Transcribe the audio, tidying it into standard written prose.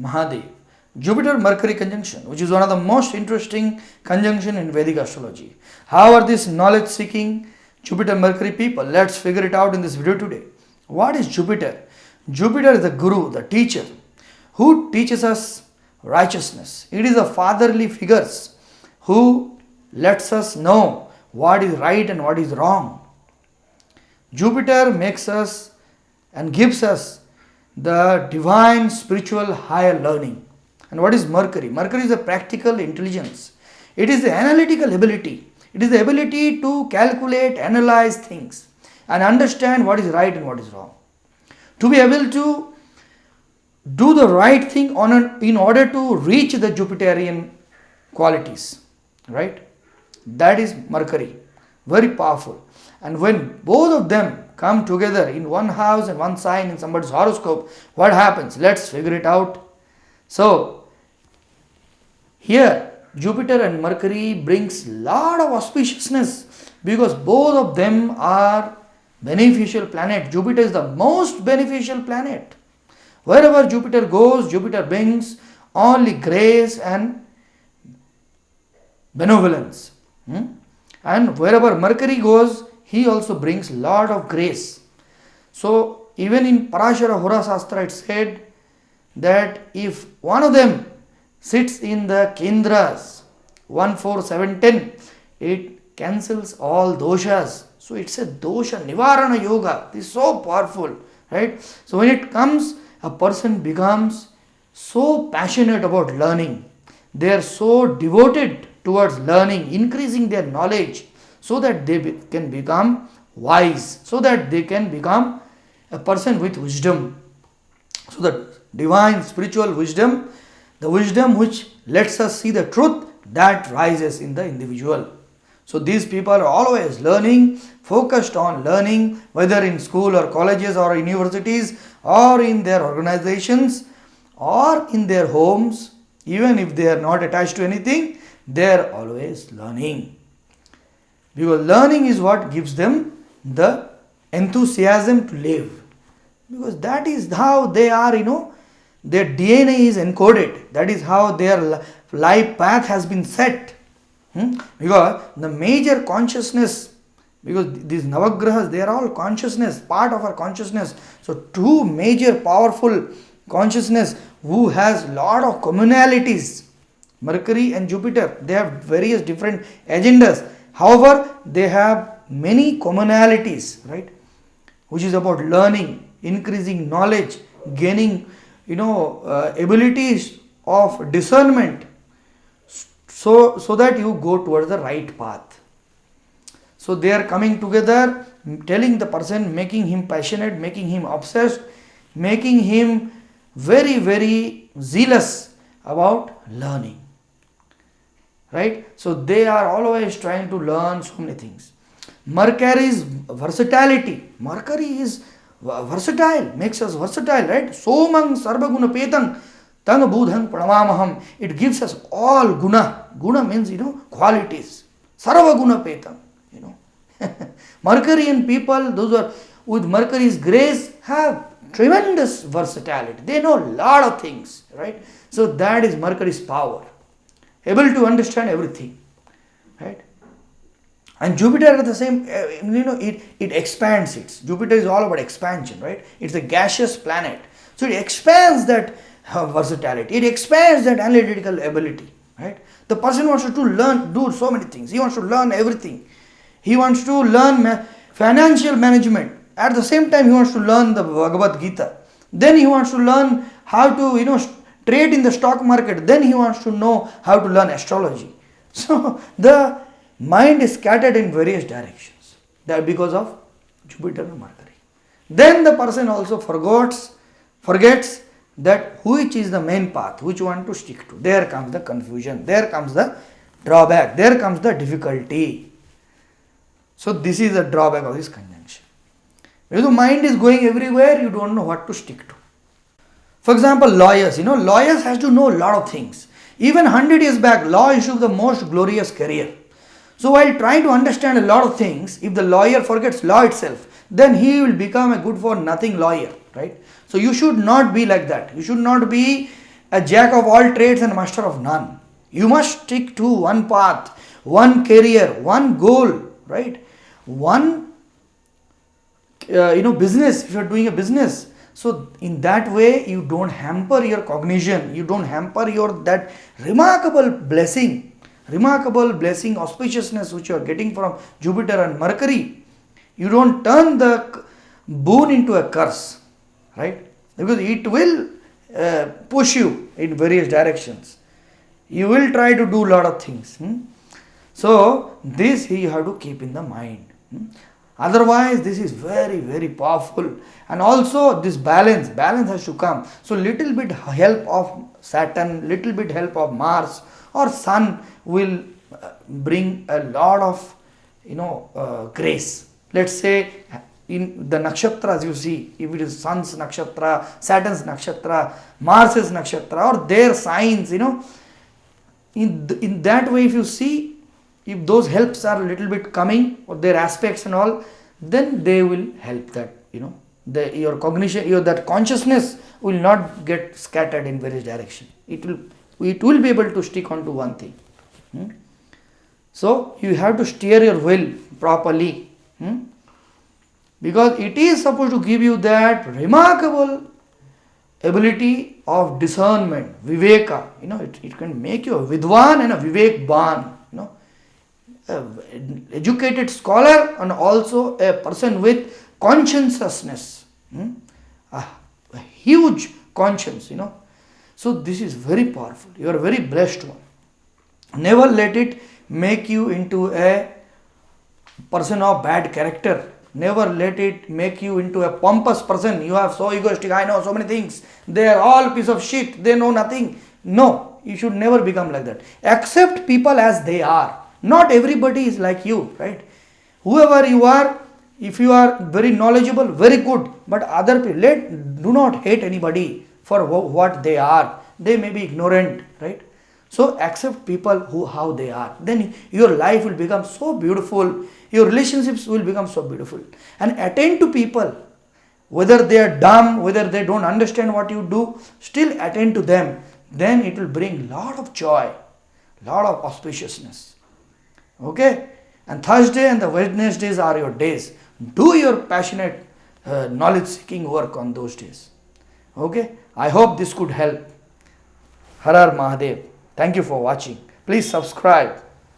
Mahadev. Jupiter Mercury conjunction, which is one of the most interesting conjunction in Vedic astrology. How are these knowledge seeking Jupiter Mercury people? Let's figure it out in this video today. What is Jupiter? Jupiter is the guru, the teacher, who teaches us righteousness. It is a fatherly figures who lets us know what is right and what is wrong. Jupiter makes us and gives us the divine spiritual higher learning. And what is Mercury? Mercury is a practical intelligence. It is the analytical ability. It is the ability to calculate, analyze things and understand what is right and what is wrong. To be able to do the right thing in order to reach the Jupiterian qualities. Right? That is Mercury. Very powerful. And when both of them come together in one house and one sign in somebody's horoscope, what happens? Let's figure it out. So, here Jupiter and Mercury brings lot of auspiciousness because both of them are beneficial planet. Jupiter is the most beneficial planet. Wherever Jupiter goes, Jupiter brings only grace and benevolence. And wherever Mercury goes, he also brings lot of grace. So even in Parashara Hora Shastra it said that if one of them sits in the Kendras 1, 4, 7, 10, it cancels all doshas. So it's a dosha nivarana yoga. This is so powerful, right? So when it comes, a person becomes so passionate about learning. They are so devoted towards learning, increasing their knowledge so that they can become wise, so that they can become a person with wisdom. So the divine spiritual wisdom, the wisdom which lets us see the truth, that rises in the individual. So these people are always learning, focused on learning, whether in school or colleges or universities or in their organizations or in their homes. Even if they are not attached to anything, they are always learning. Because learning is what gives them the enthusiasm to live. Because that is how they are, their DNA is encoded. That is how their life path has been set. Because the major consciousness, because these Navagrahas, they are all consciousness, part of our consciousness. So two major powerful consciousness who has lot of commonalities, Mercury and Jupiter, they have various different agendas. However, they have many commonalities, right? Which is about learning, increasing knowledge, gaining, abilities of discernment, so that you go towards the right path. So they are coming together, telling the person, making him passionate, making him obsessed, making him very, very zealous about learning. Right? So they are always trying to learn so many things. Mercury's versatility. Mercury is versatile, makes us versatile, right? Somang sarvaguna petang tang budhang pranamaham. It gives us all guna. Guna means, qualities. Sarvaguna petang, Mercurian people, those who are with Mercury's grace, have tremendous versatility. They know a lot of things, right? So that is Mercury's power. Able to understand everything, right? And Jupiter at the same, it expands it. Jupiter is all about expansion, right? It's a gaseous planet. So it expands that versatility. It expands that analytical ability, right? The person wants to learn, do so many things. He wants to learn everything. He wants to learn financial management. At the same time, he wants to learn the Bhagavad Gita. Then he wants to learn how to, trade in the stock market. Then he wants to know how to learn astrology. So the mind is scattered in various directions. That because of Jupiter and Mercury. Then the person also forgets that which is the main path, which one to stick to. There comes the confusion. There comes the drawback. There comes the difficulty. So this is the drawback of this conjunction. If the mind is going everywhere, you don't know what to stick to. For example, lawyers, lawyers has to know a lot of things. Even 100 years back, law used to be the most glorious career. So while trying to understand a lot of things, if the lawyer forgets law itself, then he will become a good for nothing lawyer, right? So you should not be like that. You should not be a jack of all trades and master of none. You must stick to one path, one career, one goal, right? One business, if you are doing a business. So in that way you don't hamper your cognition, you don't hamper your that remarkable blessing, auspiciousness which you are getting from Jupiter and Mercury. You don't turn the boon into a curse, right? Because it will push you in various directions. You will try to do a lot of things. So this you have to keep in the mind. Otherwise this is very, very powerful. And also this balance has to come. So little bit help of Saturn, little bit help of Mars or Sun will bring a lot of grace. Let's say in the nakshatras you see, if it is Sun's nakshatra, Saturn's nakshatra, Mars's nakshatra or their signs, in that way if you see, if those helps are a little bit coming or their aspects and all, then they will help that, your cognition, that consciousness will not get scattered in various directions. It will be able to stick on to one thing. So you have to steer your will properly. Because it is supposed to give you that remarkable ability of discernment, viveka. It can make you a vidwan and a vivekban. Educated scholar and also a person with conscientiousness, a huge conscience. So this is very powerful. You are a very blessed one. Never let it make you into a person of bad character. Never let it make you into a pompous person. You are so egoistic. I know so many things. They are all piece of shit. They know nothing. No, you should never become like that. Accept people as they are. Not everybody is like you, right? Whoever you are, if you are very knowledgeable, very good, but other people, do not hate anybody for what they are. They may be ignorant, right? So accept people how they are. Then your life will become so beautiful. Your relationships will become so beautiful. And attend to people. Whether they are dumb, whether they don't understand what you do, still attend to them. Then it will bring lot of joy, lot of auspiciousness. Okay? And Thursday and the Wednesdays are your days. Do your passionate knowledge seeking work on those days. Okay? I hope this could help. Har Har Mahadev. Thank you for watching. Please subscribe.